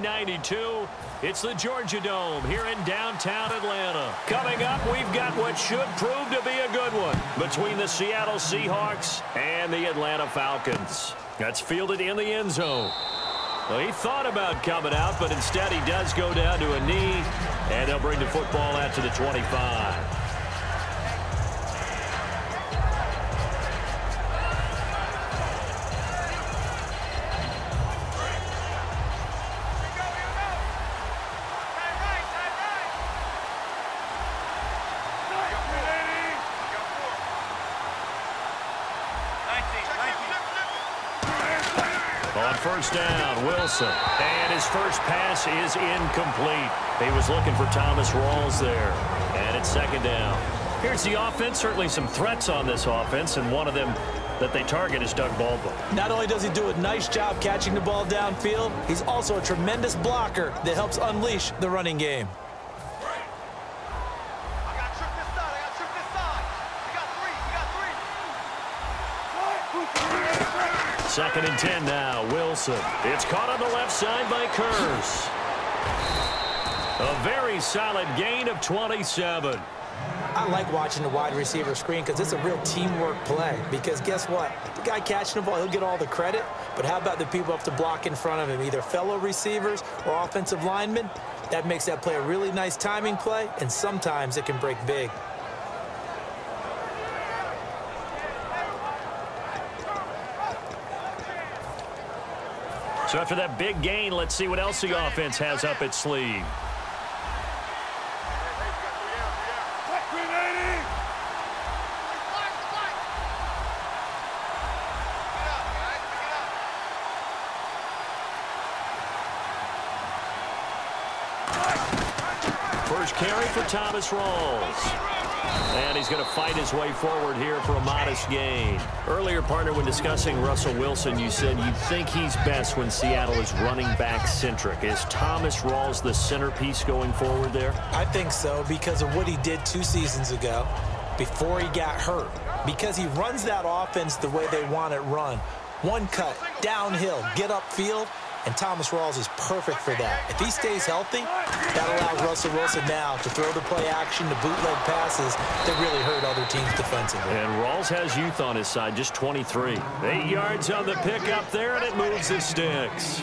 1992. It's the Georgia Dome here in downtown Atlanta. Coming up, we've got what should prove to be a good one between the Seattle Seahawks and the Atlanta Falcons. That's fielded in the end zone. Well, he thought about coming out, but instead he does go down to a knee, and they'll bring the football out to the 25. On first down, Wilson. And his first pass is incomplete. He was looking for Thomas Rawls there. And it's second down. Here's the offense. Certainly some threats on this offense, and one of them that they target is Doug Baldwin. Not only does he do a nice job catching the ball downfield, he's also a tremendous blocker that helps unleash the running game. Second and 10 now, Wilson. It's caught on the left side by Kurz. A very solid gain of 27. I like watching the wide receiver screen because it's a real teamwork play. Because guess what? The guy catching the ball, he'll get all the credit. But how about the people up to block in front of him, either fellow receivers or offensive linemen? That makes that play a really nice timing play, and sometimes it can break big. So after that big gain, let's see what else the offense has up its sleeve. First carry for Thomas Rawls. And he's going to fight his way forward here for a modest gain. Earlier, partner, when discussing Russell Wilson, you said you think he's best when Seattle is running back centric. Is Thomas Rawls the centerpiece going forward there? I think so because of what he did 2 seasons ago before he got hurt. Because he runs that offense the way they want it run. One cut, downhill, get upfield. And Thomas Rawls is perfect for that. If he stays healthy, that allows Russell Wilson now to throw the play action, the bootleg passes that really hurt other teams defensively. And Rawls has youth on his side, just 23. 8 yards on the pickup there, and it moves the sticks.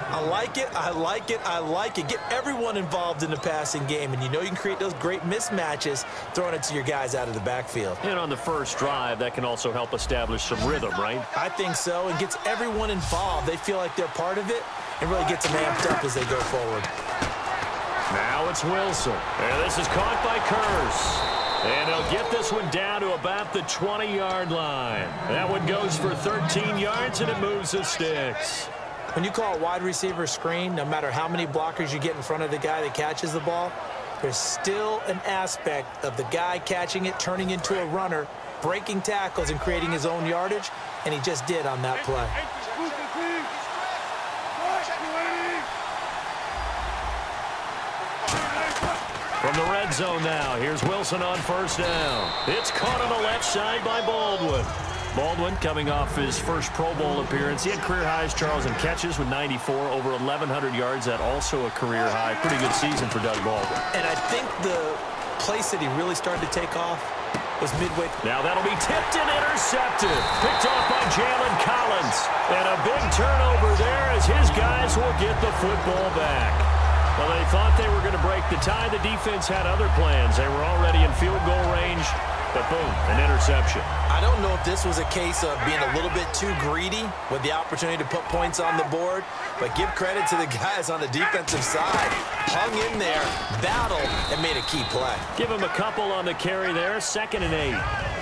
I like it, I like it, I like it. Get everyone involved in the passing game, and you know you can create those great mismatches throwing it to your guys out of the backfield. And on the first drive, that can also help establish some rhythm, right? I think so, and gets everyone involved. They feel like they're part of it, and really gets them amped up as they go forward. Now it's Wilson. And this is caught by Kurz. And he'll get this one down to about the 20-yard line. That one goes for 13 yards, and it moves the sticks. When you call a wide receiver screen, no matter how many blockers you get in front of the guy that catches the ball, there's still an aspect of the guy catching it, turning into a runner, breaking tackles and creating his own yardage, and he just did on that play. From the red zone now, here's Wilson on first down. It's caught on the left side by Baldwin. Baldwin coming off his first Pro Bowl appearance. He had career highs, Charles, in catches with 94, over 1,100 yards. That also a career high. Pretty good season for Doug Baldwin. And I think the place that he really started to take off was midway. Now that'll be tipped and intercepted. Picked off by Jalen Collins. And a big turnover there as his guys will get the football back. Well, they thought they were going to break the tie. The defense had other plans. They were already in field goal range. But boom, an interception. I don't know if this was a case of being a little bit too greedy with the opportunity to put points on the board, but give credit to the guys on the defensive side. Hung in there, battled, and made a key play. Give him a couple on the carry there, 2nd and 8.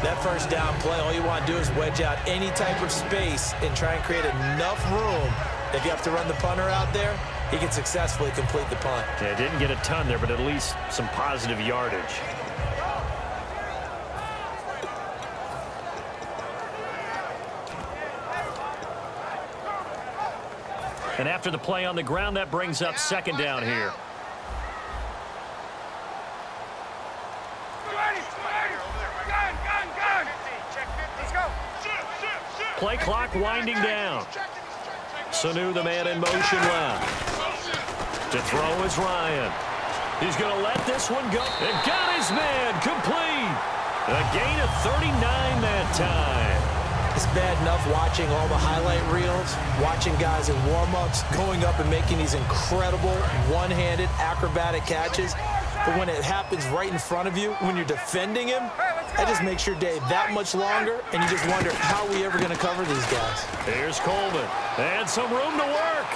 That first down play, all you want to do is wedge out any type of space and try and create enough room. If you have to run the punter out there, he can successfully complete the punt. Yeah, didn't get a ton there, but at least some positive yardage. And after the play on the ground, that brings up 2nd down here. Play clock winding down. Sanu, the man in motion left. To throw is Ryan. He's going to let this one go. And got his man complete. A gain of 39 that time. It's bad enough watching all the highlight reels, watching guys in warm-ups, going up and making these incredible one-handed acrobatic catches. But when it happens right in front of you, when you're defending him, that just makes your day that much longer, and you just wonder, how are we ever going to cover these guys? Here's Coleman. And some room to work.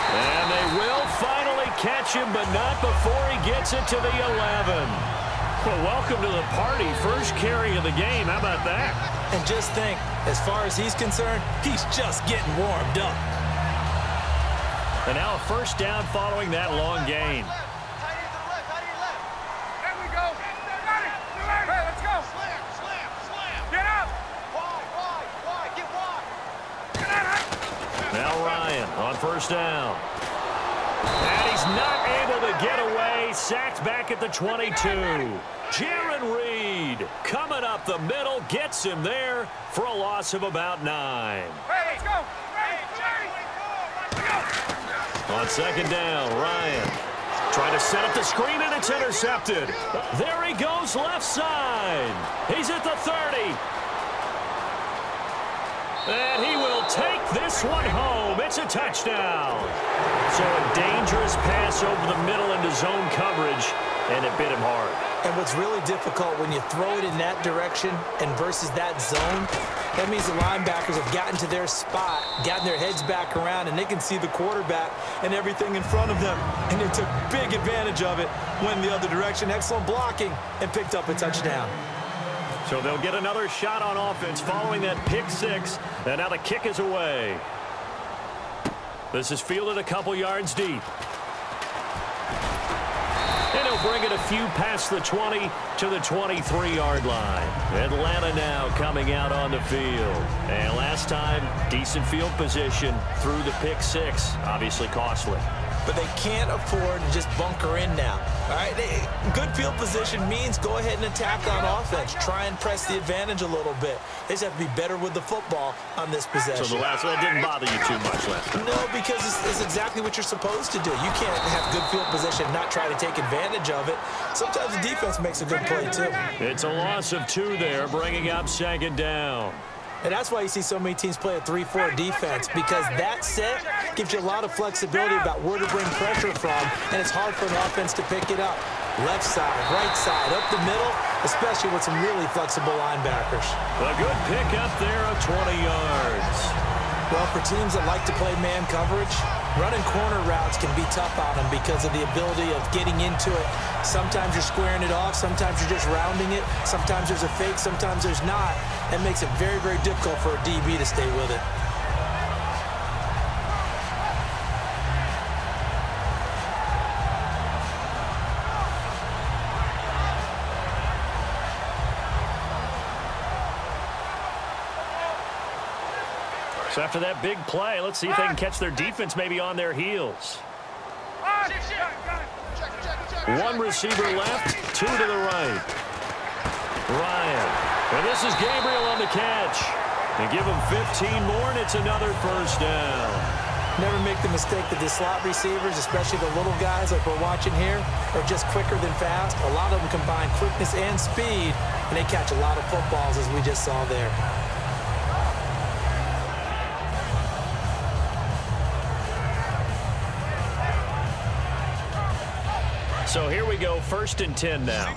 And they will finally catch him, but not before he gets it to the 11. Well, welcome to the party. First carry of the game. How about that? And just think, as far as he's concerned, he's just getting warmed up. And now a first down following that long gain. There we go. Got it. Hey, let's go. Slam. Get up. Wide. Get wide. Get out. Now Ryan on first down. And he's not able to get away. Sacked back at the 22. Jaron Reed coming up the middle, gets him there for a loss of about 9. Hey, let's go. On second down, Ryan trying to set up the screen, and it's intercepted. There he goes left side. He's at the 30. And he will take this one home. It's a touchdown. So a dangerous pass over the middle into zone coverage, and it bit him hard. And what's really difficult when you throw it in that direction and versus that zone, that means the linebackers have gotten to their spot, gotten their heads back around, and they can see the quarterback and everything in front of them. And they took big advantage of it, went the other direction, excellent blocking, and picked up a touchdown. So they'll get another shot on offense following that pick six, and now the kick is away. This is fielded a couple yards deep. And he'll bring it a few past the 20 to the 23-yard line. Atlanta now coming out on the field. And last time, decent field position through the pick six. Obviously costly. But they can't afford to just bunker in now. All right, good field position means go ahead and attack on offense. Try and press the advantage a little bit. They just have to be better with the football on this possession. So the last one didn't bother you too much last time. No, because it's exactly what you're supposed to do. You can't have good field position and not try to take advantage of it. Sometimes the defense makes a good play, too. It's a loss of 2 there, bringing up second down. And that's why you see so many teams play a 3-4 defense, because that set gives you a lot of flexibility about where to bring pressure from, and it's hard for an offense to pick it up. Left side, right side, up the middle, especially with some really flexible linebackers. A good pick up there of 20 yards. Well, for teams that like to play man coverage, running corner routes can be tough on them because of the ability of getting into it. Sometimes you're squaring it off. Sometimes you're just rounding it. Sometimes there's a fake. Sometimes there's not. That makes it very, very difficult for a DB to stay with it. So after that big play, let's see if they can catch their defense maybe on their heels. One receiver left, 2 to the right. Ryan. And this is Gabriel on the catch. And give him 15 more, and it's another first down. Never make the mistake that the slot receivers, especially the little guys like we're watching here, are just quicker than fast. A lot of them combine quickness and speed, and they catch a lot of footballs, as we just saw there. So here we go, 1st and 10 now.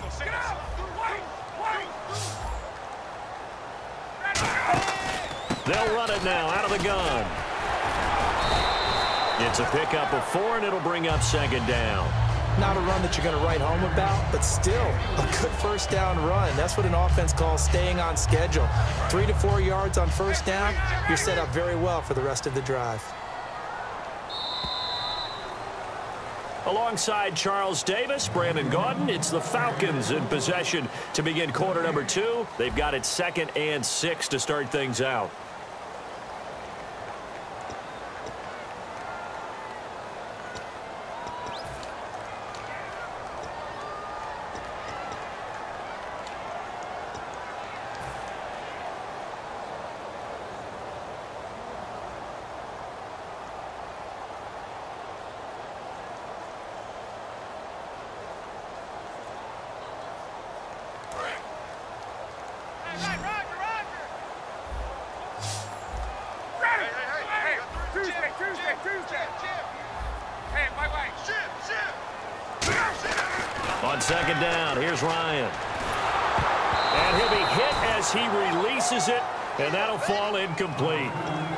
They'll run it now out of the gun. It's a pickup of 4, and it'll bring up second down. Not a run that you're going to write home about, but still a good first down run. That's what an offense calls staying on schedule. 3 to 4 yards on first down, you're set up very well for the rest of the drive. Alongside Charles Davis, Brandon Gaudin, it's the Falcons in possession to begin quarter number 2. They've got it 2nd and 6 to start things out. Hey, wait. On second down, here's Ryan. And he'll be hit as he releases it, and that'll fall incomplete.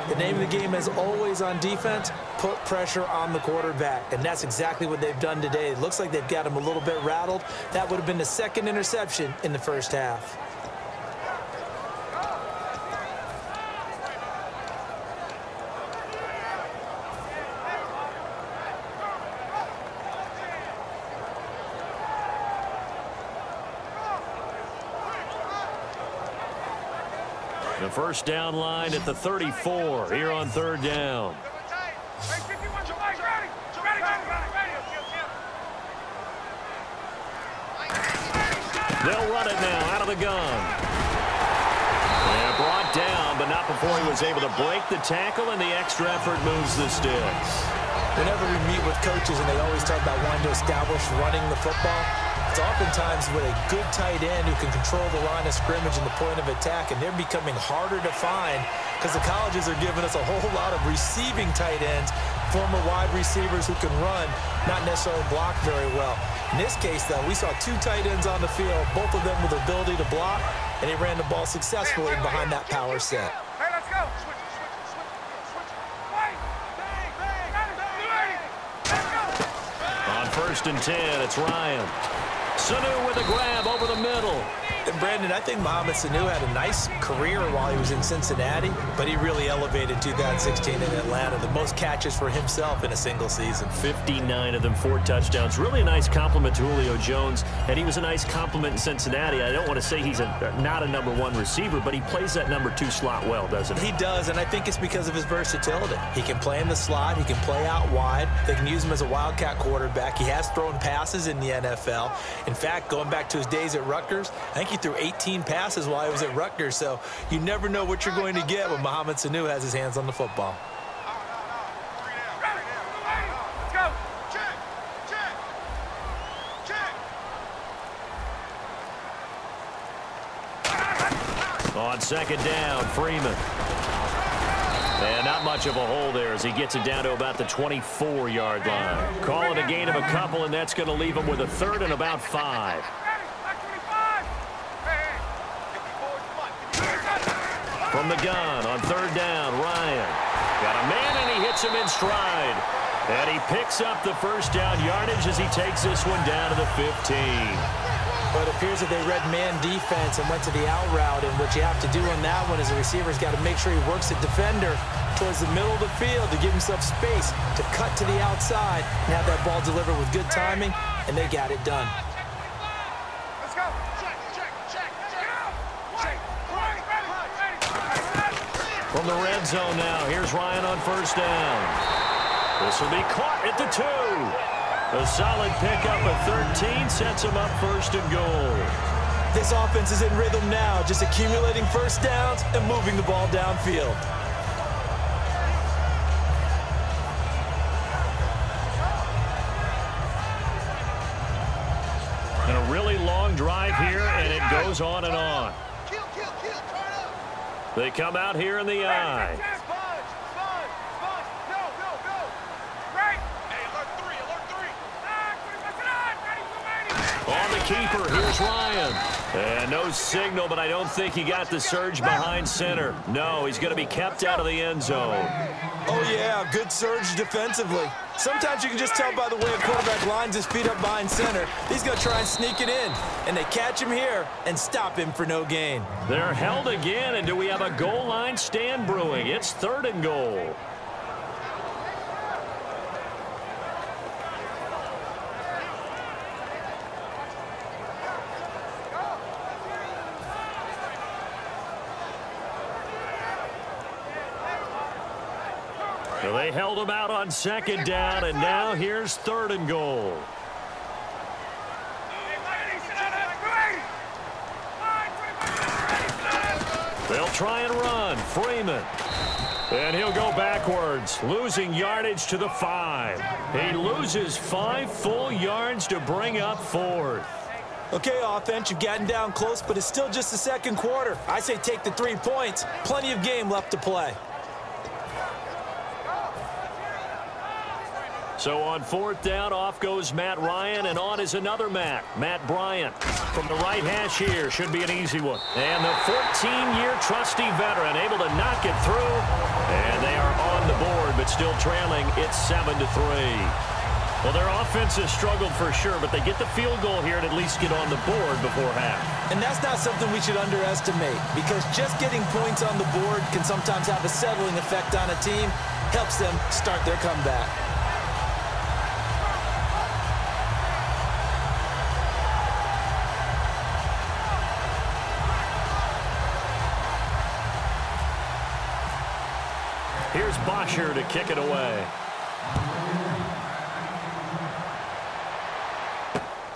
The name of the game is always on defense, put pressure on the quarterback, and that's exactly what they've done today. It looks like they've got him a little bit rattled. That would have been the second interception in the first half. The first down line at the 34 here on third down. They'll run it now out of the gun. And brought down, but not before he was able to break the tackle, and the extra effort moves the sticks. Whenever we meet with coaches and they always talk about wanting to establish running the football, it's oftentimes with a good tight end who can control the line of scrimmage and the point of attack, and they're becoming harder to find because the colleges are giving us a whole lot of receiving tight ends, former wide receivers who can run, not necessarily block very well. In this case, though, we saw two tight ends on the field, both of them with the ability to block, and they ran the ball successfully behind that power set. Hey, let's go. Switch. On first and 10, it's Ryan. Sanu with a grab over the middle. And Brandon, I think Mohamed Sanu had a nice career while he was in Cincinnati, but he really elevated 2016 in Atlanta, the most catches for himself in a single season. 59 of them, 4 touchdowns. Really a nice compliment to Julio Jones, and he was a nice compliment in Cincinnati. I don't want to say he's not a number 1 receiver, but he plays that number 2 slot well, doesn't he? He does, and I think it's because of his versatility. He can play in the slot. He can play out wide. They can use him as a wildcat quarterback. He has thrown passes in the NFL. In fact, going back to his days at Rutgers, I think he threw 18 passes while he was at Rutgers, so you never know what you're going to get when Mohamed Sanu has his hands on the football. Let's go. Check. On second down, Freeman. And not much of a hole there as he gets it down to about the 24-yard line. Call it a gain of a couple, and that's going to leave him with a third and about 5. From the gun on third down, Ryan. Got a man, and he hits him in stride. And he picks up the first down yardage as he takes this one down to the 15. But it appears that they read man defense and went to the out route, and what you have to do on that one is the receiver's got to make sure he works the defender towards the middle of the field to give himself space to cut to the outside and have that ball delivered with good timing, and they got it done. Let's go. Check. From the red zone now, here's Ryan on first down. This will be caught at the 2. A solid pickup of 13 sets him up first and goal. This offense is in rhythm now, just accumulating first downs and moving the ball downfield. And a really long drive here, and it goes on and on. They come out here in the eye. On the keeper, here's Ryan. And no signal, but I don't think he got the surge behind center. No, he's going to be kept out of the end zone. Oh, yeah, good surge defensively. Sometimes you can just tell by the way a quarterback lines his feet up behind center. He's going to try and sneak it in, and they catch him here and stop him for no gain. They're held again, and do we have a goal line stand brewing? It's third and goal. So they held him out on second down, and now here's third and goal. They'll try and run. Freeman. And he'll go backwards, losing yardage to the 5. He loses 5 full yards to bring up fourth. Okay, offense, you've gotten down close, but it's still just the second quarter. I say take the 3 points. Plenty of game left to play. So on fourth down, off goes Matt Ryan, and on is another Matt Bryant. From the right hash here, should be an easy one. And the 14-year trusty veteran able to knock it through. And they are on the board, but still trailing. It's 7-3. Well, their offense has struggled for sure, but they get the field goal here and at least get on the board before half. And that's not something we should underestimate, because just getting points on the board can sometimes have a settling effect on a team. Helps them start their comeback. Here's Bosher to kick it away.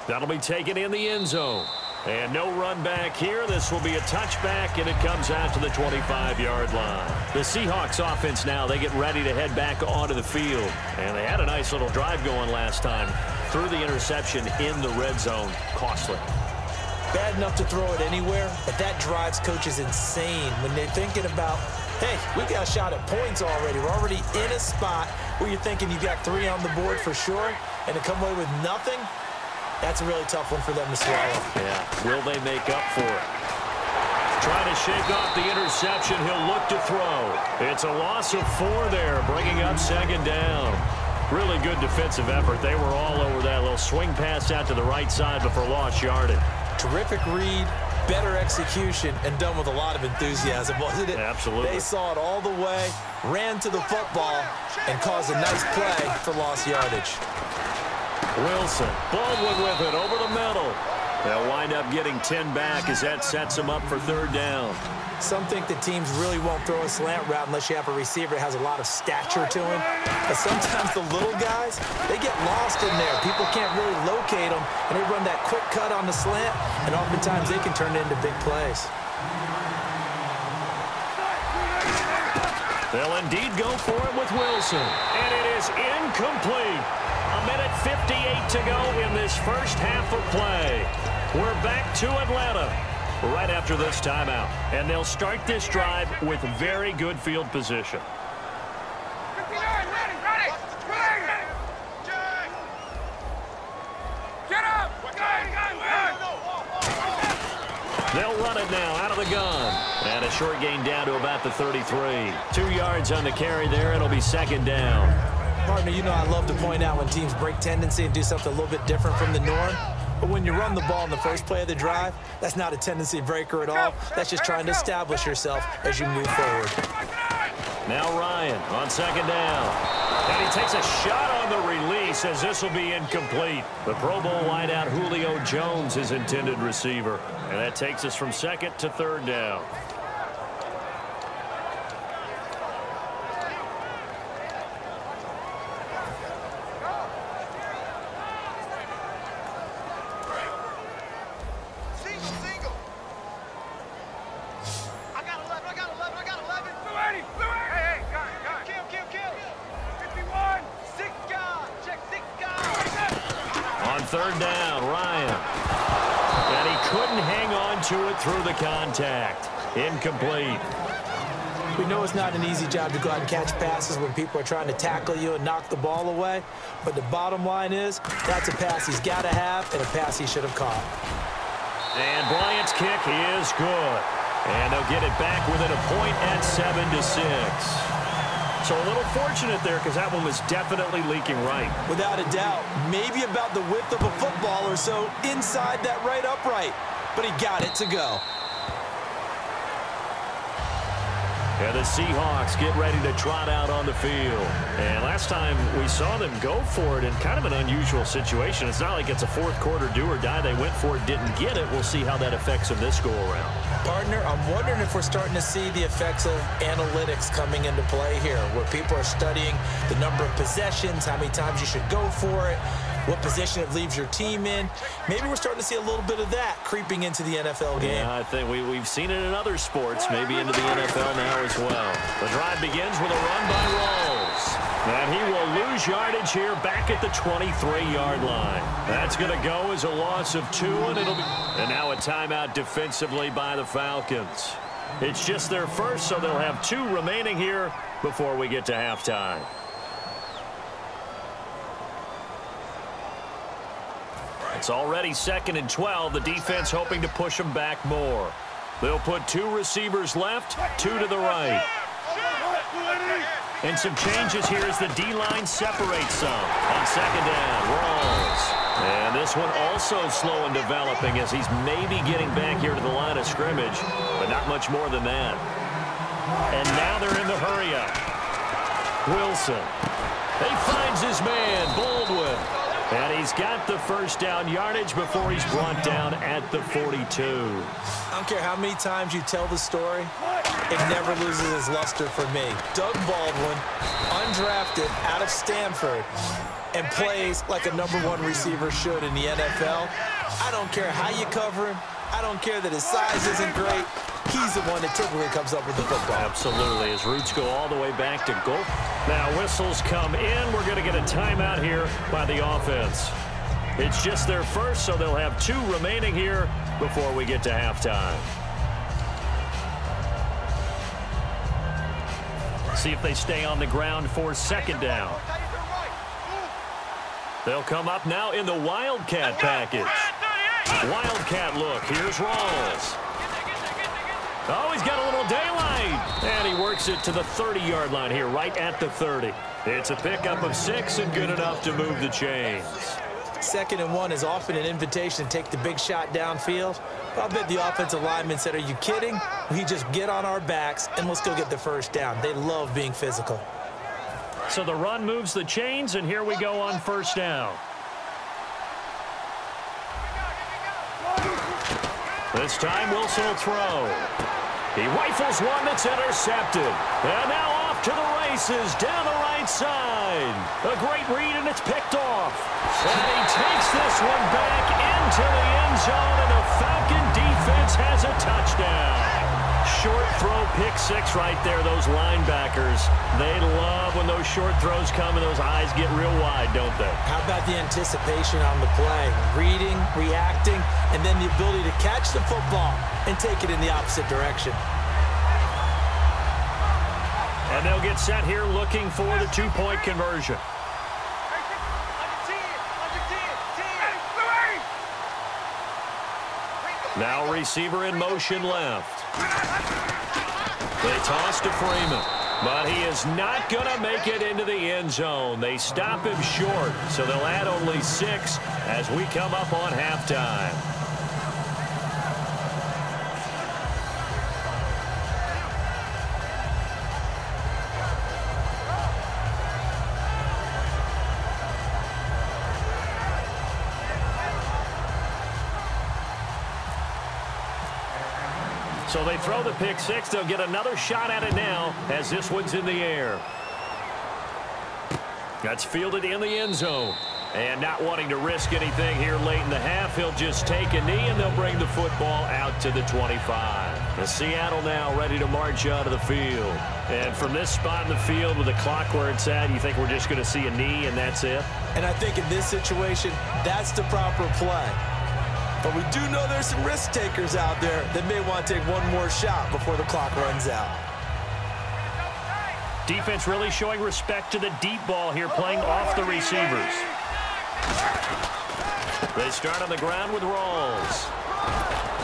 That'll be taken in the end zone. And no run back here. This will be a touchback, and it comes out to the 25-yard line. The Seahawks offense now, they get ready to head back onto the field. And they had a nice little drive going last time. Threw the interception in the red zone. Costly. Bad enough to throw it anywhere, but that drives coaches insane when they're thinking about, hey, we got a shot at points already. We're already in a spot where you're thinking you got 3 on the board for sure, and to come away with nothing, that's a really tough one for them to swallow. Yeah, will they make up for it? Trying to shake off the interception. He'll look to throw. It's a loss of 4 there, bringing up second down. Really good defensive effort. They were all over that little swing pass out to the right side before lost yardage. Terrific read, better execution, and done with a lot of enthusiasm, wasn't it? Absolutely. They saw it all the way, ran to the football, and caused a nice play for lost yardage. Wilson, Baldwin with it over the middle. They'll wind up getting 10 back as that sets them up for third down. Some think that teams really won't throw a slant route unless you have a receiver that has a lot of stature to him. But sometimes the little guys, they get lost in there. People can't really locate them, and they run that quick cut on the slant, and oftentimes they can turn it into big plays. They'll indeed go for it with Wilson. And it is incomplete. 1:58 to go in this first half of play. We're back to Atlanta right after this timeout. And they'll start this drive with very good field position. 59, ready. Get up! They'll run it now out of the gun. And a short gain down to about the 33. 2 yards on the carry there. It'll be second down. Partner, you know I love to point out when teams break tendency and do something a little bit different from the norm. But when you run the ball in the first play of the drive, that's not a tendency breaker at all. That's just trying to establish yourself as you move forward. Now Ryan on second down. And he takes a shot on the release as this will be incomplete. The Pro Bowl wideout Julio Jones, his intended receiver. And that takes us from second to third down. Third down, Ryan. And he couldn't hang on to it through the contact. Incomplete. We know it's not an easy job to go out and catch passes when people are trying to tackle you and knock the ball away. But the bottom line is, that's a pass he's got to have and a pass he should have caught. And Bryant's kick is good. And they'll get it back within a point at 7-6. So a little fortunate there because that one was definitely leaking right. Without a doubt. Maybe about the width of a football or so inside that right upright. But he got it to go. And the Seahawks get ready to trot out on the field. And last time we saw them go for it in kind of an unusual situation. It's not like it's a fourth quarter do or die. They went for it, didn't get it. We'll see how that affects them this go around. Partner, I'm wondering if we're starting to see the effects of analytics coming into play here, where people are studying the number of possessions, how many times you should go for it, what position it leaves your team in. Maybe we're starting to see a little bit of that creeping into the NFL game. Yeah, I think we've seen it in other sports, maybe into the NFL now as well. The drive begins with a run by Rawls. And he will lose yardage here back at the 23-yard line. That's going to go as a loss of 2, and it'll be... And now a timeout defensively by the Falcons. It's just their first, so they'll have 2 remaining here before we get to halftime. It's already 2nd and 12. The defense hoping to push them back more. They'll put 2 receivers left, 2 to the right. And some changes here as the D-line separates some. On 2nd down, Rawls. And this one also slow in developing as he's maybe getting back here to the line of scrimmage, but not much more than that. And now they're in the hurry-up. Wilson. He finds his man, Baldwin. And he's got the first down yardage before he's brought down at the 42. I don't care how many times you tell the story, it never loses its luster for me. Doug Baldwin, undrafted out of Stanford, and plays like a #1 receiver should in the NFL. I don't care how you cover him. I don't care that his size isn't great. He's the one that typically comes up with the football. Absolutely. His roots go all the way back to goal. Now whistles come in. We're going to get a timeout here by the offense. It's just their first, so they'll have 2 remaining here before we get to halftime. See if they stay on the ground for 2nd down. They'll come up now in the Wildcat package. Wildcat look. Here's Rawls. Oh, he's got a little daylight. And he works it to the 30-yard line here, right at the 30. It's a pickup of 6 and good enough to move the chains. 2nd and 1 is often an invitation to take the big shot downfield. I'll bet the offensive lineman said, are you kidding? We just get on our backs and let's go get the first down. They love being physical. So the run moves the chains, and here we go on 1st down. This time Wilson will throw. He rifles one that's intercepted. And now off to the races down the right side. A great read, and it's picked off. And he takes this one back into the end zone, and the Falcon defense has a touchdown. Short throw, pick 6 right there. Those linebackers, they love when those short throws come and those eyes get real wide, don't they? How about the anticipation on the play? Reading, reacting, and then the ability to catch the football and take it in the opposite direction. And they'll get set here looking for the 2-point conversion. Now receiver in motion left. They toss to Freeman, but he is not going to make it into the end zone. They stop him short, so they'll add only 6 as we come up on halftime. So they throw the pick 6. They'll get another shot at it now as this one's in the air. That's fielded in the end zone. And not wanting to risk anything here late in the half, he'll just take a knee, and they'll bring the football out to the 25. The Seattle now ready to march out of the field. And from this spot in the field with the clock where it's at, you think we're just going to see a knee and that's it? And I think in this situation, that's the proper play. But we do know there's some risk takers out there that may want to take one more shot before the clock runs out. Defense really showing respect to the deep ball here, playing off the receivers. They start on the ground with Rawls.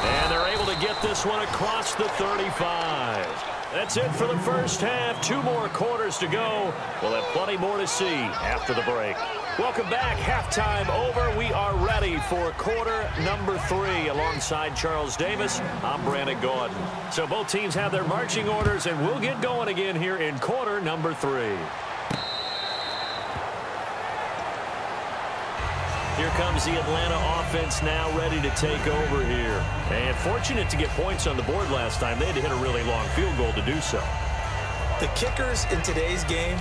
And they're able to get this one across the 35. That's it for the first half. 2 more quarters to go. We'll have plenty more to see after the break. Welcome back. Halftime over. We are ready for quarter number 3. Alongside Charles Davis, I'm Brandon Gordon. So both teams have their marching orders, and we'll get going again here in quarter number 3. Here comes the Atlanta offense now ready to take over here. And fortunate to get points on the board last time. They had to hit a really long field goal to do so. The kickers in today's game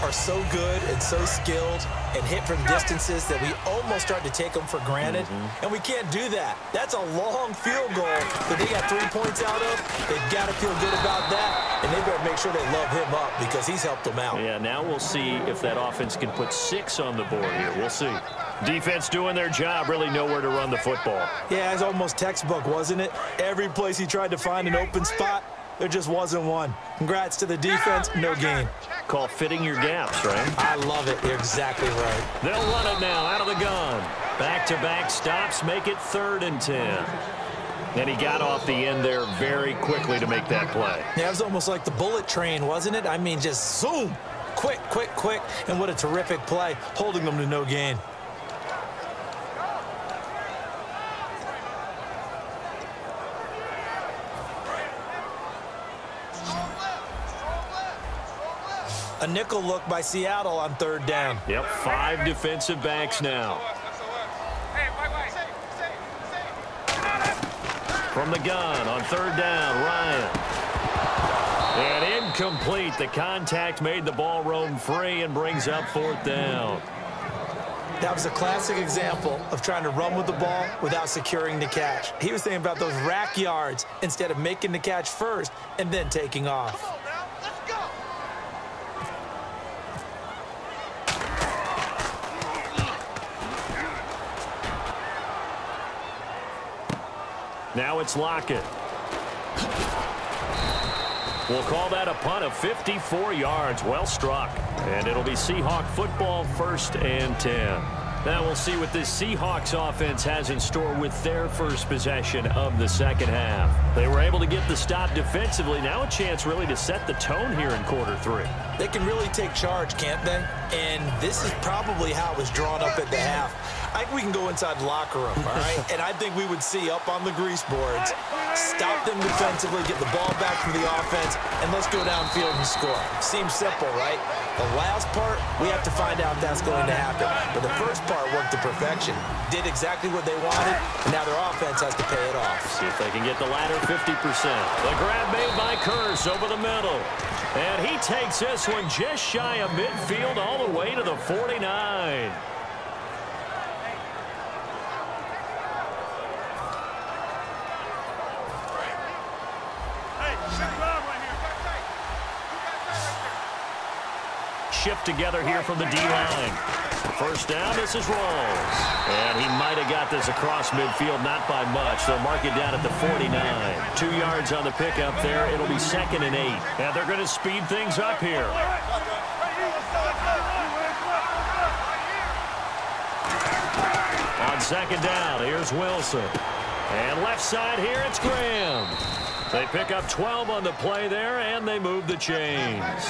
are so good and so skilled and hit from distances that we almost start to take them for granted. And we can't do that. That's a long field goal that they got 3 points out of. They've got to feel good about that, and they better make sure they love him up because he's helped them out. Yeah, now we'll see if that offense can put 6 on the board here. We'll see. Defense doing their job, really nowhere to run the football. Yeah, it's almost textbook, wasn't it? Every place he tried to find an open spot, there just wasn't one. Congrats to the defense, no gain. Call fitting your gaps, right? I love it. You're exactly right. They'll run it now out of the gun. Back-to-back stops make it 3rd and 10. And he got off the end there very quickly to make that play. Yeah, it was almost like the bullet train, wasn't it? I mean, just zoom. Quick, quick, quick. And what a terrific play, holding them to no gain. A nickel look by Seattle on 3rd down. Yep, 5 defensive backs now. From the gun on 3rd down, Ryan. And incomplete. The contact made the ball roam free and brings up 4th down. That was a classic example of trying to run with the ball without securing the catch. He was thinking about those rack yards instead of making the catch first and then taking off. Now it's Lockett. We'll call that a punt of 54 yards. Well struck. And it'll be Seahawk football, 1st and 10. Now we'll see what this Seahawks offense has in store with their first possession of the 2nd half. They were able to get the stop defensively. Now a chance really to set the tone here in quarter 3. They can really take charge, can't they? And this is probably how it was drawn up at the half. I think we can go inside the locker room, all right? And I think we would see up on the grease boards, stop them defensively, get the ball back from the offense, and let's go downfield and score. Seems simple, right? The last part, we have to find out if that's going to happen. But the first part worked to perfection. Did exactly what they wanted, and now their offense has to pay it off. See if they can get the latter 50%. The grab made by Curse over the middle. And he takes this one just shy of midfield all the way to the 49. Shift together here from the D-line. 1st down, this is Rawls. And he might have got this across midfield, not by much. They'll mark it down at the 49. 2 yards on the pickup there. It'll be 2nd and 8. And they're going to speed things up here. On 2nd down, here's Wilson. And left side here, it's Graham. They pick up 12 on the play there, and they move the chains.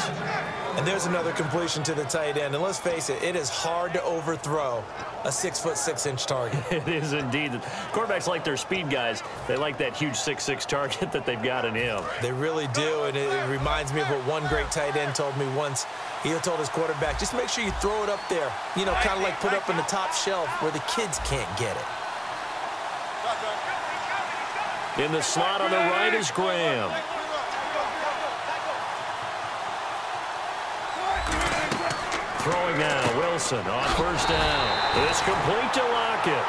And there's another completion to the tight end. And let's face it, it is hard to overthrow a 6'6" target. It is indeed. Quarterbacks like their speed guys. They like that huge 6'6" target that they've got in him. They really do, and it reminds me of what one great tight end told me once. He told his quarterback, just make sure you throw it up there, you know, kind of like put up in the top shelf where the kids can't get it. In the slot on the right is Graham. Throwing now, Wilson on 1st down. It's complete to Lockett.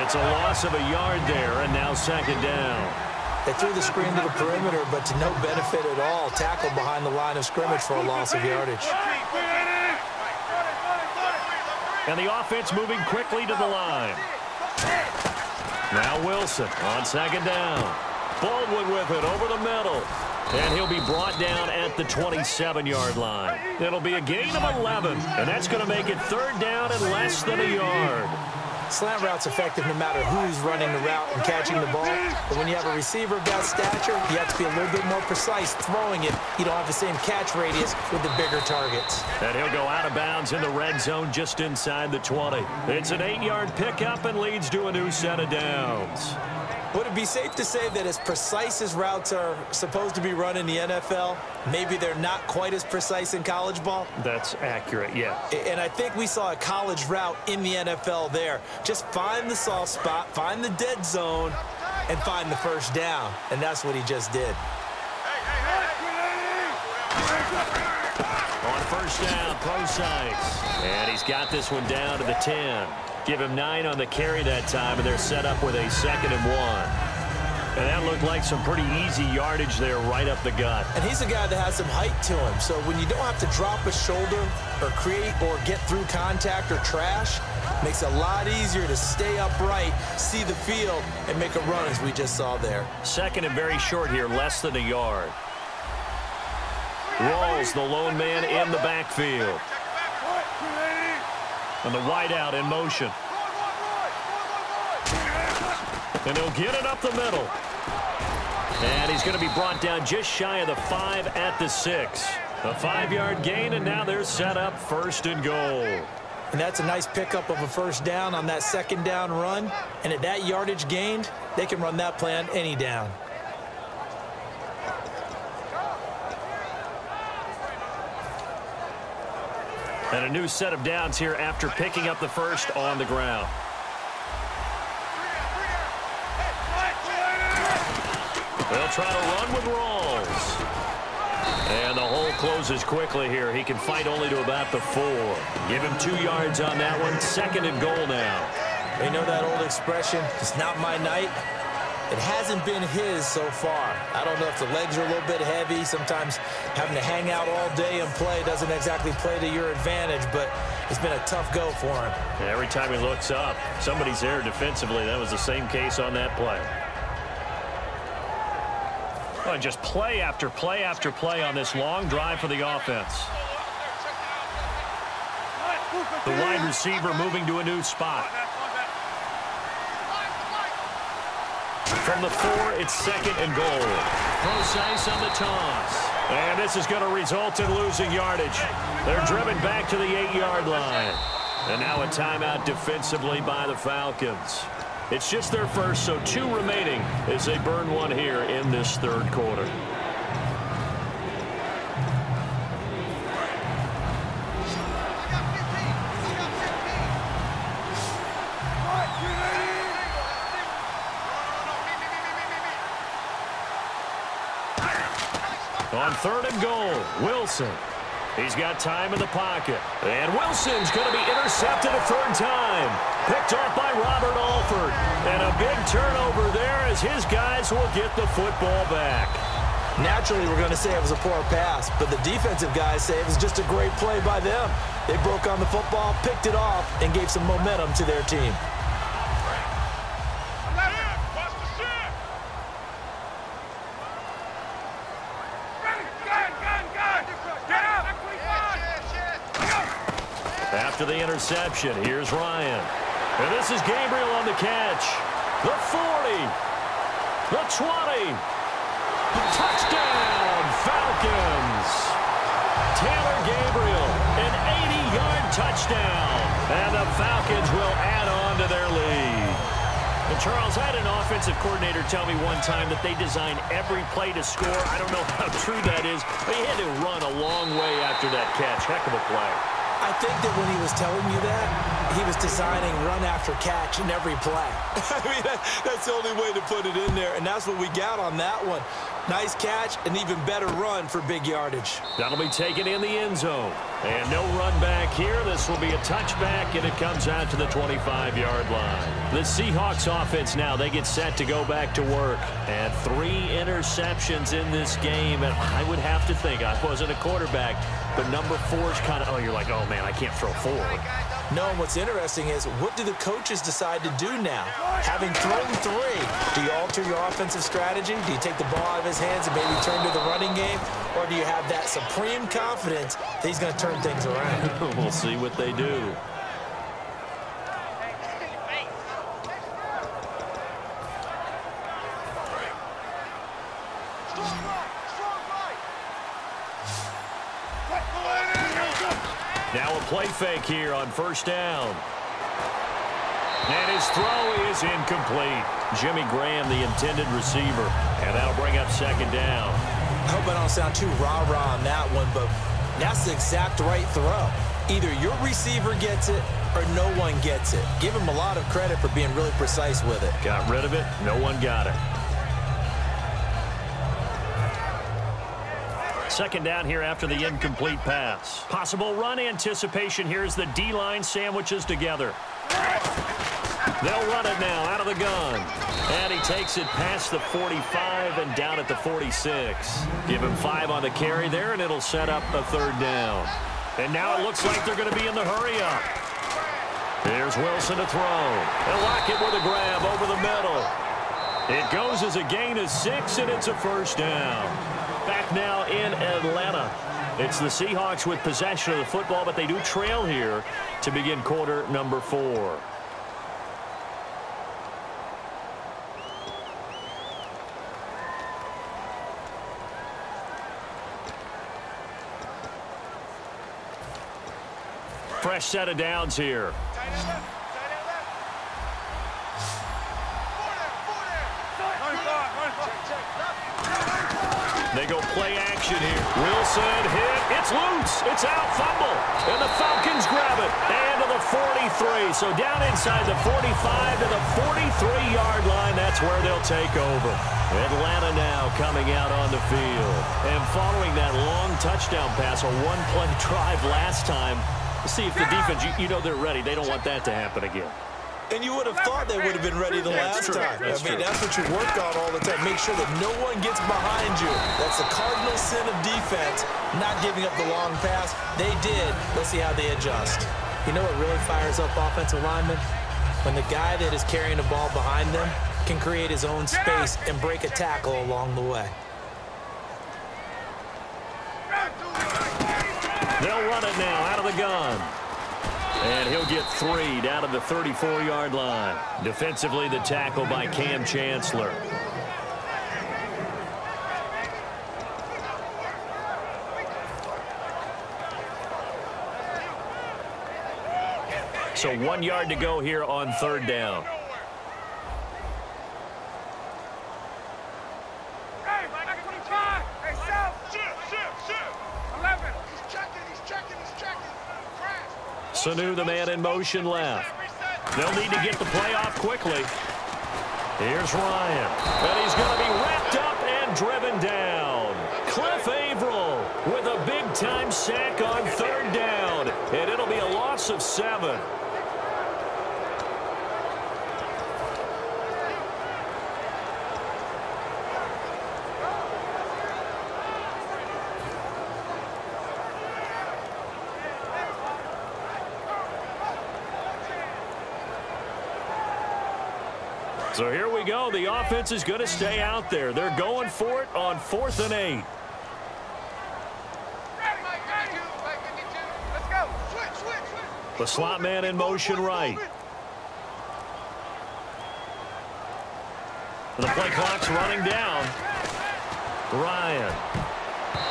It's a loss of a yard there, and now 2nd down. They threw the screen to the perimeter, but to no benefit at all. Tackled behind the line of scrimmage for a loss of yardage. And the offense moving quickly to the line. Now Wilson on 2nd down. Baldwin with it over the middle. And he'll be brought down at the 27-yard line. It'll be a gain of 11, and that's going to make it 3rd down and less than a yard. Slant route's effective no matter who's running the route and catching the ball. But when you have a receiver of that stature, you have to be a little bit more precise throwing it. You don't have the same catch radius with the bigger targets. And he'll go out of bounds in the red zone just inside the 20. It's an 8-yard pickup and leads to a new set of downs. Would it be safe to say that as precise as routes are supposed to be run in the NFL, maybe they're not quite as precise in college ball? That's accurate, yeah. And I think we saw a college route in the NFL there. Just find the soft spot, find the dead zone, and find the 1st down. And that's what he just did. On 1st down, Prosykes. And he's got this one down to the 10. Give him 9 on the carry that time, and they're set up with a 2nd and 1. And that looked like some pretty easy yardage there right up the gut. And he's a guy that has some height to him. So when you don't have to drop a shoulder or create or get through contact or trash, makes it a lot easier to stay upright, see the field, and make a run as we just saw there. 2nd and very short here, less than a yard. Rawls, the lone man in the backfield. And the wideout in motion. And he'll get it up the middle. And he's going to be brought down just shy of the 5 at the 6. A 5-yard gain, and now they're set up 1st and goal. And that's a nice pickup of a 1st down on that 2nd down run. And at that yardage gained, they can run that play on any down. And a new set of downs here after picking up the 1st on the ground. They'll try to run with Rawls. And the hole closes quickly here. He can fight only to about the 4. Give him 2 yards on that one. 2nd and goal now. They know that old expression, it's not my night. It hasn't been his so far. I don't know if the legs are a little bit heavy. Sometimes having to hang out all day and play doesn't exactly play to your advantage, but it's been a tough go for him. And every time he looks up, somebody's there defensively. That was the same case on that play. Oh, and just play after play after play on this long drive for the offense. The wide receiver moving to a new spot. From the 4, it's 2nd and goal. Close ice on the toss. And this is going to result in losing yardage. They're driven back to the 8-yard line. And now a timeout defensively by the Falcons. It's just their first, so 2 remaining as they burn one here in this 3rd quarter. On 3rd and goal, Wilson. He's got time in the pocket. And Wilson's going to be intercepted a 3rd time. Picked off by Robert Alford. And a big turnover there as his guys will get the football back. Naturally, we're going to say it was a poor pass, but the defensive guys say it was just a great play by them. They broke on the football, picked it off, and gave some momentum to their team. After the interception, here's Ryan. And this is Gabriel on the catch. The 40. The 20. Touchdown, Falcons. Taylor Gabriel, an 80-yard touchdown. And the Falcons will add on to their lead. And Charles, I had an offensive coordinator tell me one time that they design every play to score. I don't know how true that is, but he had to run a long way after that catch. Heck of a play. I think that when he was telling you that, he was designing run after catch in every play. I mean, that's the only way to put it in there, and that's what we got on that one. Nice catch, an even better run for big yardage. That'll be taken in the end zone. And no run back here. This will be a touchback, and it comes out to the 25-yard line. The Seahawks offense now, they get set to go back to work. And 3 interceptions in this game. And I would have to think, I wasn't a quarterback, but number 4 is kind of, oh, you're like, oh, man, I can't throw 4. No, and what's interesting is, what do the coaches decide to do now? Having thrown 3, do you alter your offensive strategy? Do you take the ball out of his hands and maybe turn to the running game? Or do you have that supreme confidence that he's going to turn things around? We'll see what they do. Now a play fake here on 1st down. And his throw is incomplete. Jimmy Graham, the intended receiver. And that'll bring up 2nd down. I hope I don't sound too rah-rah on that one, but that's the exact right throw. Either your receiver gets it or no one gets it. Give him a lot of credit for being really precise with it. Got rid of it. No one got it. 2nd down here after the incomplete pass. Possible run anticipation here as the D-line sandwiches together. They'll run it now out of the gun. And he takes it past the 45 and down at the 46. Give him 5 on the carry there, and it'll set up a 3rd down. And now it looks like they're going to be in the hurry-up. Here's Wilson to throw. And Lockett with a grab over the middle. It goes as a gain of 6, and it's a 1st down. Back now in Atlanta. It's the Seahawks with possession of the football, but they do trail here to begin quarter number 4. fresh set of downs here. They go play action here. Wilson hit. It's loose. It's out. Fumble. And the Falcons grab it. And to the 43. So down inside the 45 to the 43-yard line. That's where they'll take over. Atlanta now coming out on the field. And following that long touchdown pass, a one-play drive last time, see if the defense, you know they're ready. They don't want that to happen again. And you would have thought they would have been ready the last time. That's what you work on all the time. Make sure that no one gets behind you. That's the cardinal sin of defense, not giving up the long pass. They did. Let's see how they adjust. You know what really fires up offensive linemen? When the guy that is carrying the ball behind them can create his own space and break a tackle along the way. They'll run it now out of the gun. And he'll get 3 down to the 34-yard line. Defensively, the tackle by Cam Chancellor. So 1 yard to go here on third down. Sanu, the man in motion left. They'll need to get the play off quickly. Here's Ryan. And he's going to be wrapped up and driven down. Cliff Averill with a big-time sack on third down. And it'll be a loss of 7. So here we go. The offense is going to stay out there. They're going for it on 4th and 8. The slot man in motion right. The play clock's running down. Ryan.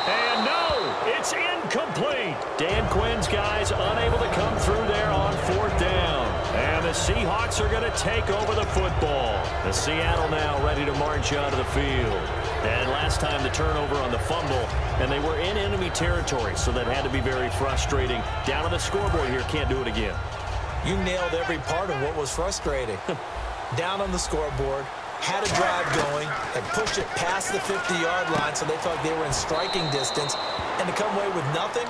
And no, it's incomplete. Dan Quinn's guys unable to come through there on 4th down. And the Seahawks are going to take over the football. The Seattle now ready to march onto the field. And last time the turnover on the fumble, and they were in enemy territory, so that had to be very frustrating. Down on the scoreboard here, can't do it again. You nailed every part of what was frustrating. Down on the scoreboard, had a drive going, and pushed it past the 50-yard line so they thought they were in striking distance, and to come away with nothing,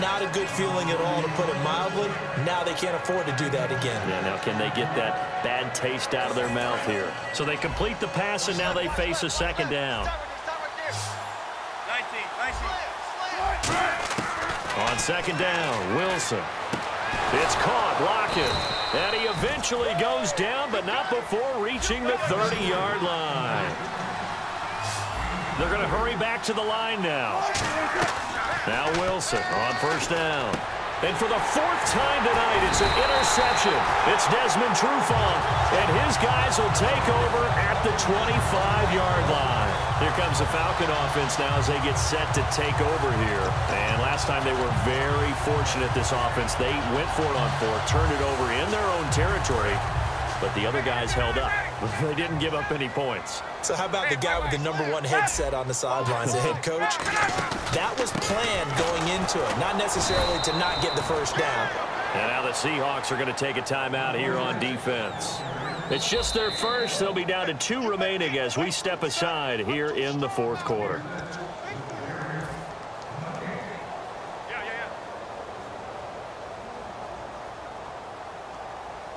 not a good feeling at all, to put it mildly. Now they can't afford to do that again. Yeah, now can they get that bad taste out of their mouth here? So they complete the pass, and now they face a second down. On second down, Wilson. It's caught, Lockett. And he eventually goes down, but not before reaching the 30-yard line. They're going to hurry back to the line now. Now Wilson on first down. And for the 4th time tonight, it's an interception. It's Desmond Trufant, and his guys will take over at the 25-yard line. Here comes the Falcon offense now as they get set to take over here. And last time they were very fortunate, this offense. They went for it on 4th, turned it over in their own territory, but the other guys held up. They didn't give up any points. So how about the guy with the #1 headset on the sidelines, the head coach? That was planned going into it, not necessarily to not get the first down. And now the Seahawks are going to take a timeout here on defense. It's just their first. They'll be down to 2 remaining as we step aside here in the 4th quarter.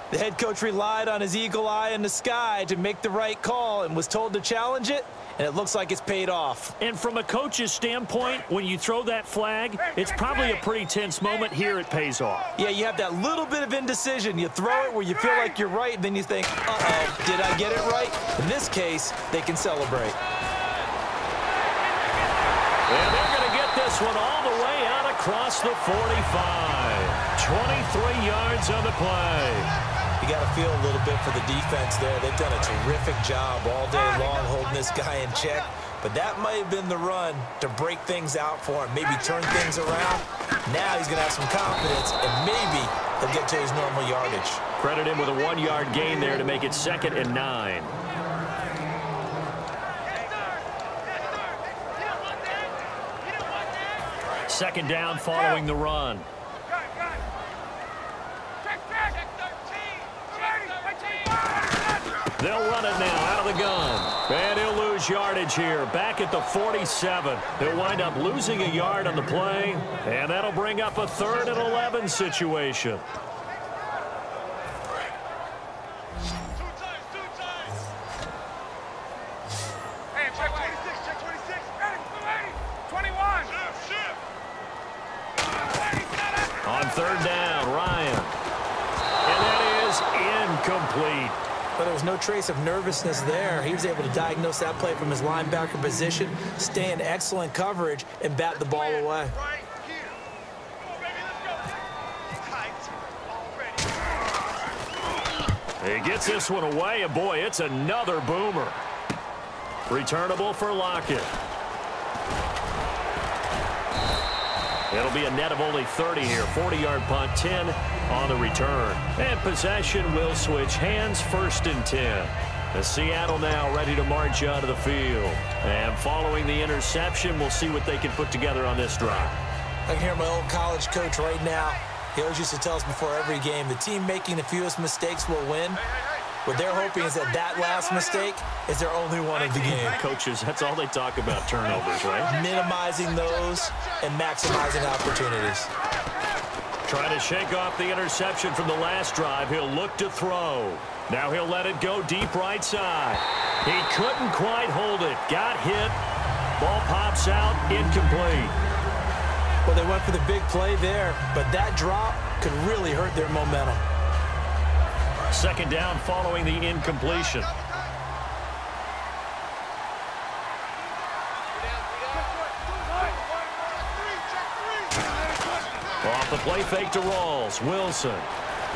The head coach relied on his eagle eye in the sky to make the right call and was told to challenge it, and it looks like it's paid off. And from a coach's standpoint, when you throw that flag, it's probably a pretty tense moment. Here it pays off. Yeah, you have that little bit of indecision. You throw it where you feel like you're right, and then you think, uh-oh, did I get it right? In this case, they can celebrate. And they're going to get this one all the way out across the 45. 23 yards on the play. You got to feel a little bit for the defense there. They've done a terrific job all day long holding this guy in check. but that might have been the run to break things out for him, maybe turn things around. Now he's going to have some confidence, and maybe he'll get to his normal yardage. Credit him with a 1-yard gain there to make it 2nd and 9. Second down following the run. They'll run it now out of the gun. And he'll lose yardage here. Back at the 47. He'll wind up losing a yard on the play. And that'll bring up a 3rd and 11 situation. Hey, check 26, check 26. 21. On 3rd down, Ryan. And that is incomplete. But there was no trace of nervousness there. He was able to diagnose that play from his linebacker position, stay in excellent coverage, and bat the ball away. Right here. Come on, baby, let's go. Tight. He gets this one away, and boy, it's another boomer. Returnable for Lockett. It'll be a net of only 30 here. 40-yard punt, 10 on the return. And possession will switch hands, 1st and 10. The Seattle now ready to march out of the field. And following the interception, we'll see what they can put together on this drive. I can hear my old college coach right now. He always used to tell us before every game, the team making the fewest mistakes will win. What they're hoping is that that last mistake is their only one of the game. Coaches, that's all they talk about, turnovers, right? Minimizing those and maximizing opportunities. Trying to shake off the interception from the last drive. He'll look to throw. Now he'll let it go deep right side. He couldn't quite hold it. Got hit. Ball pops out. Incomplete. Well, they went for the big play there, but that drop could really hurt their momentum. 2nd down following the incompletion. Off the play fake to Rawls. Wilson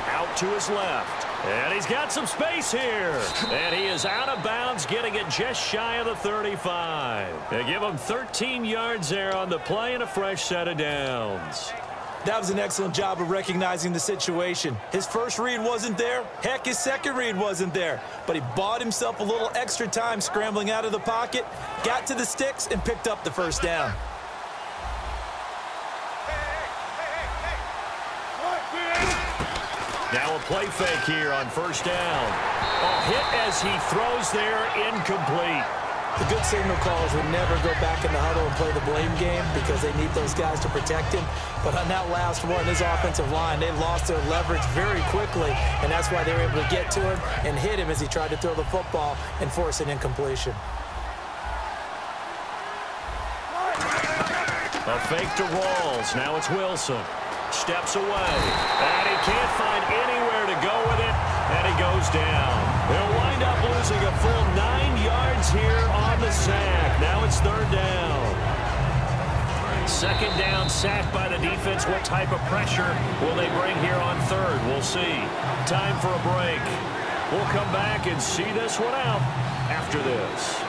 out to his left. And he's got some space here. And he is out of bounds, getting it just shy of the 35. They give him 13 yards there on the play and a fresh set of downs. That was an excellent job of recognizing the situation. His first read wasn't there. Heck, his second read wasn't there. But he bought himself a little extra time scrambling out of the pocket, got to the sticks, and picked up the 1st down. Now a play fake here on 1st down. A hit as he throws there, incomplete. The good signal callers would never go back in the huddle and play the blame game because they need those guys to protect him. But on that last one, his offensive line, they lost their leverage very quickly, and that's why they were able to get to him and hit him as he tried to throw the football and force an incompletion. A fake to Rawls. Now it's Wilson. Steps away. And he can't find anywhere to go with it. And he goes down. He'll wind up losing a full 9 yards here on the sack. Now it's 3rd down. 2nd down, sack by the defense. What type of pressure will they bring here on 3rd? We'll see. Time for a break. We'll come back and see this one out after this.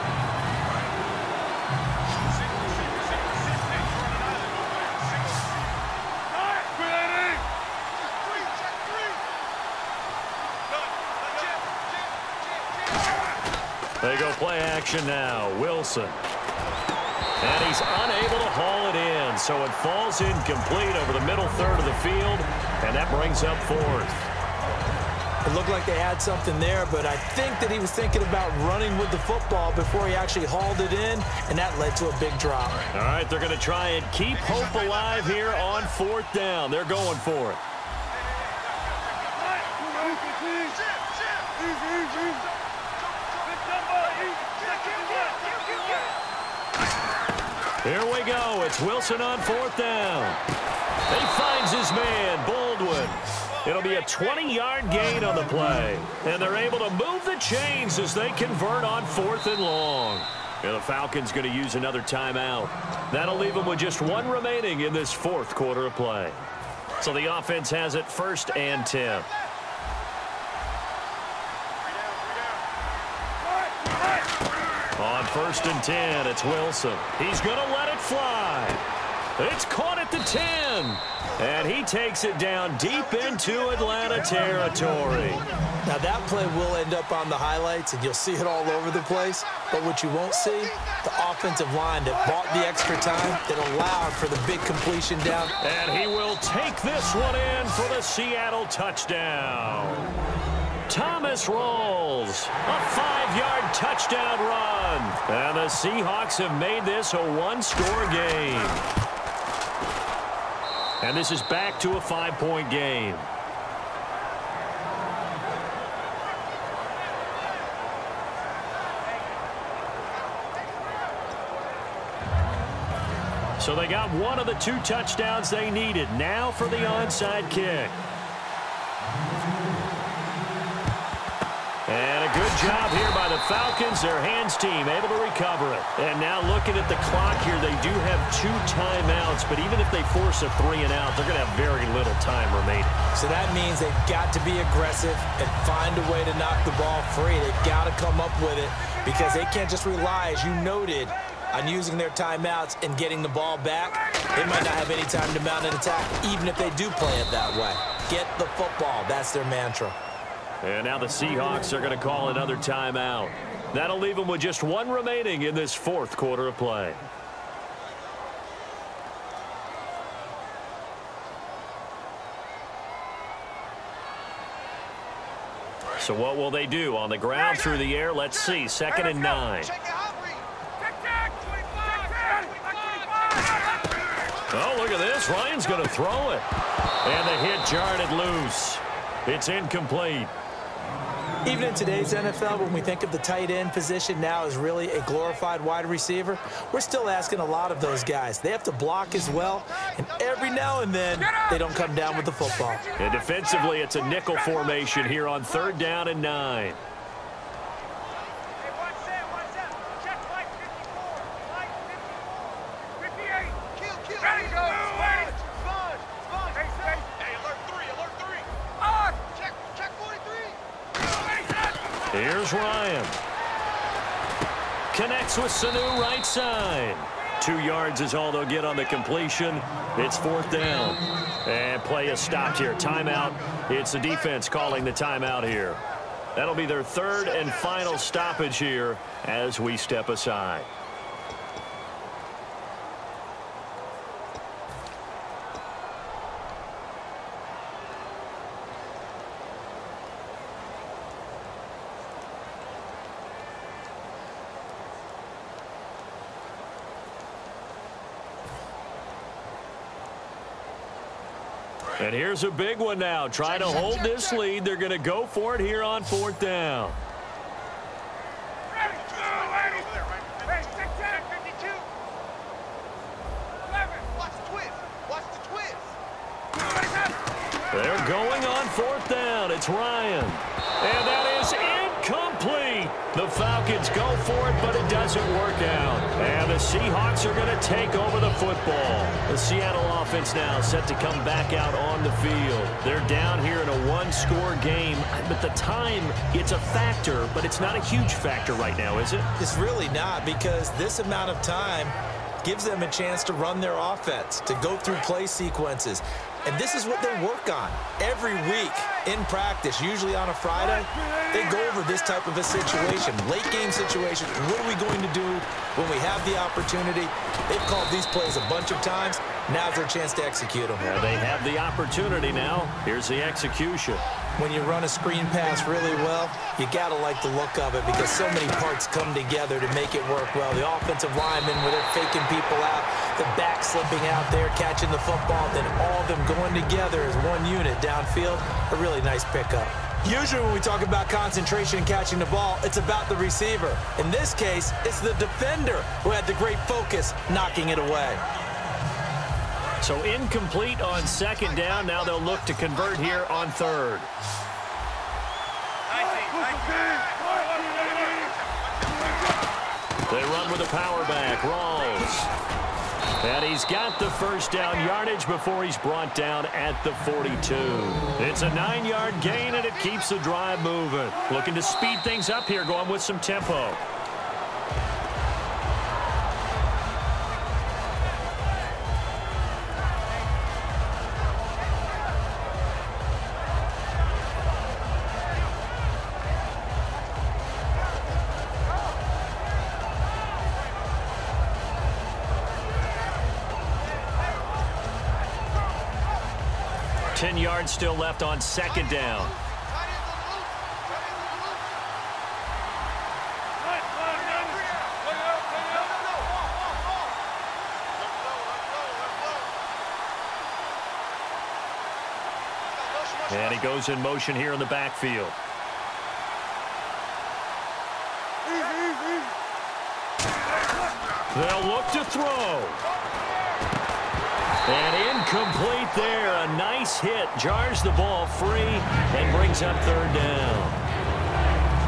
They go play action now. Wilson. And he's unable to haul it in, so it falls incomplete over the middle 3rd of the field, and that brings up 4th. It looked like they had something there, but I think that he was thinking about running with the football before he actually hauled it in, and that led to a big drop. All right, they're going to try and keep hope alive here on 4th down. They're going for it. Here we go. It's Wilson on 4th down. He finds his man, Baldwin. It'll be a 20-yard gain on the play. And they're able to move the chains as they convert on 4th and long. And the Falcons going to use another timeout. That'll leave them with just 1 remaining in this 4th quarter of play. So the offense has it 1st and 10. On 1st and 10, it's Wilson. He's going to let it fly. It's caught at the 10. And he takes it down deep into Atlanta territory. Now, that play will end up on the highlights, and you'll see it all over the place. But what you won't see, the offensive line that bought the extra time, that allowed for the big completion down. And he will take this one in for the Seattle touchdown. Thomas rolls. A 5-yard touchdown run. And the Seahawks have made this a one-score game. And this is back to a 5-point game. So they got one of the 2 touchdowns they needed. Now for the onside kick. And a good job here by the Falcons. Their hands team able to recover it. And now looking at the clock here, they do have 2 timeouts. But even if they force a 3 and out, they're going to have very little time remaining. So that means they've got to be aggressive and find a way to knock the ball free. They've got to come up with it because they can't just rely, as you noted, on using their timeouts and getting the ball back. They might not have any time to mount an attack, even if they do play it that way. Get the football. That's their mantra. And now the Seahawks are going to call another timeout. That'll leave them with just 1 remaining in this 4th quarter of play. So what will they do? On the ground, through the air, let's see. 2nd and 9. Oh, look at this. Ryan's going to throw it. And the hit jarred it loose. It's incomplete. Even in today's NFL, when we think of the tight end position now as really a glorified wide receiver, we're still asking a lot of those guys. They have to block as well, and every now and then they don't come down with the football. And defensively, it's a nickel formation here on 3rd down and 9. Here's Ryan. Connects with Sanu right side. 2 yards is all they'll get on the completion. It's 4th down. And play is stopped here. Timeout. It's the defense calling the timeout here. That'll be their 3rd and final stoppage here as we step aside. And here's a big one now. Trying to hold this lead. They're going to go for it here on 4th down. They're going on 4th down. It's Ryan. And that is incomplete. The Falcons go for it, but it doesn't work out. And the Seahawks are going to take over the football. The Seattle offense now set to come back out on the field. They're down here in a one-score game. But the time, it's a factor, but it's not a huge factor right now, is it? It's really not, because this amount of time gives them a chance to run their offense, to go through play sequences. And this is what they work on every week in practice, usually on a Friday. They go over this type of a situation, late game situation. What are we going to do when we have the opportunity? They've called these plays a bunch of times. Now's their chance to execute them. Yeah, they have the opportunity now. Here's the execution. When you run a screen pass really well, you got to like the look of it because so many parts come together to make it work well. The offensive linemen, where they're faking people out, the back slipping out there, catching the football, then all of them going together as one unit downfield. A really nice pickup. Usually when we talk about concentration and catching the ball, it's about the receiver. In this case, it's the defender who had the great focus knocking it away. So incomplete on 2nd down. Now they'll look to convert here on 3rd. They run with a power back. Rawls. And he's got the 1st down yardage before he's brought down at the 42. It's a 9-yard gain, and it keeps the drive moving. Looking to speed things up here, going with some tempo. 10 yards still left on second down. And he goes in motion here in the backfield. They'll look to throw. And incomplete there. A nice hit. Jars the ball free and brings up third down.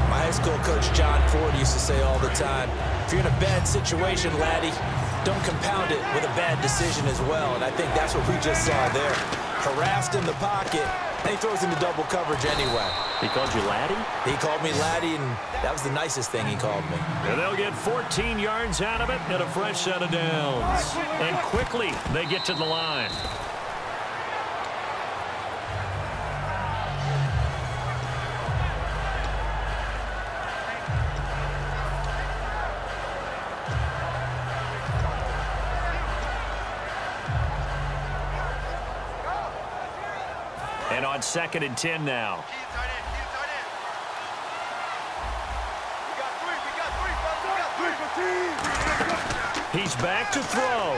My high school coach John Ford used to say all the time, if you're in a bad situation, laddie, don't compound it with a bad decision as well. And I think that's what we just saw there. Harassed in the pocket. And he throws into double coverage anyway. He called you laddie? He called me laddie, and that was the nicest thing he called me. And they'll get 14 yards out of it and a fresh set of downs. And quickly, they get to the line. And on 2nd and 10 now. He's back to throw.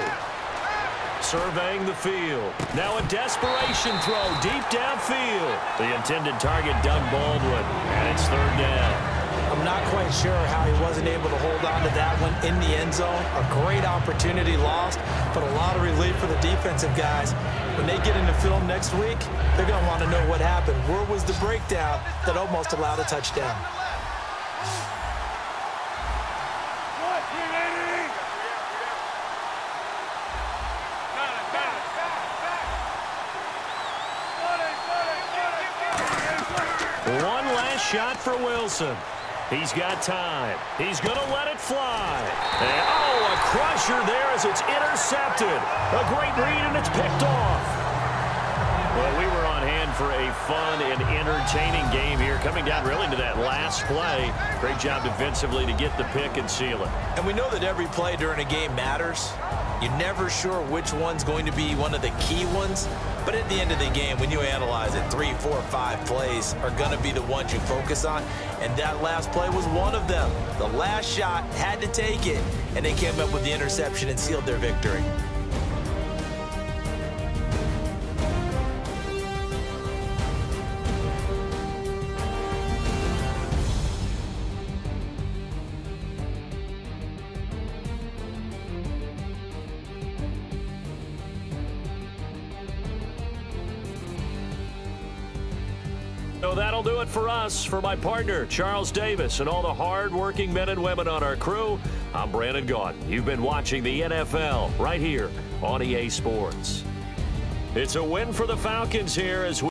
Surveying the field. Now a desperation throw deep downfield. The intended target, Doug Baldwin. And it's third down. I'm not quite sure how he wasn't able to hold on to that one in the end zone. A great opportunity lost, but a lot of relief for the defensive guys. When they get into film next week, they're going to want to know what happened. Where was the breakdown that almost allowed a touchdown? One last shot for Wilson. He's got time. He's going to let it fly. And, oh, a crusher there as it's intercepted. A great read, and it's picked off. Well, we were on hand for a fun and entertaining game here, coming down really to that last play. Great job defensively to get the pick and seal it. And we know that every play during a game matters. You're never sure which one's going to be one of the key ones. But at the end of the game, when you analyze it, 3, 4, 5 plays are going to be the ones you focus on. And that last play was one of them. The last shot had to take it, and they came up with the interception and sealed their victory. So that'll do it for us. For my partner, Charles Davis, and all the hard-working men and women on our crew, I'm Brandon Gaudin. You've been watching the NFL right here on EA Sports. It's a win for the Falcons here as we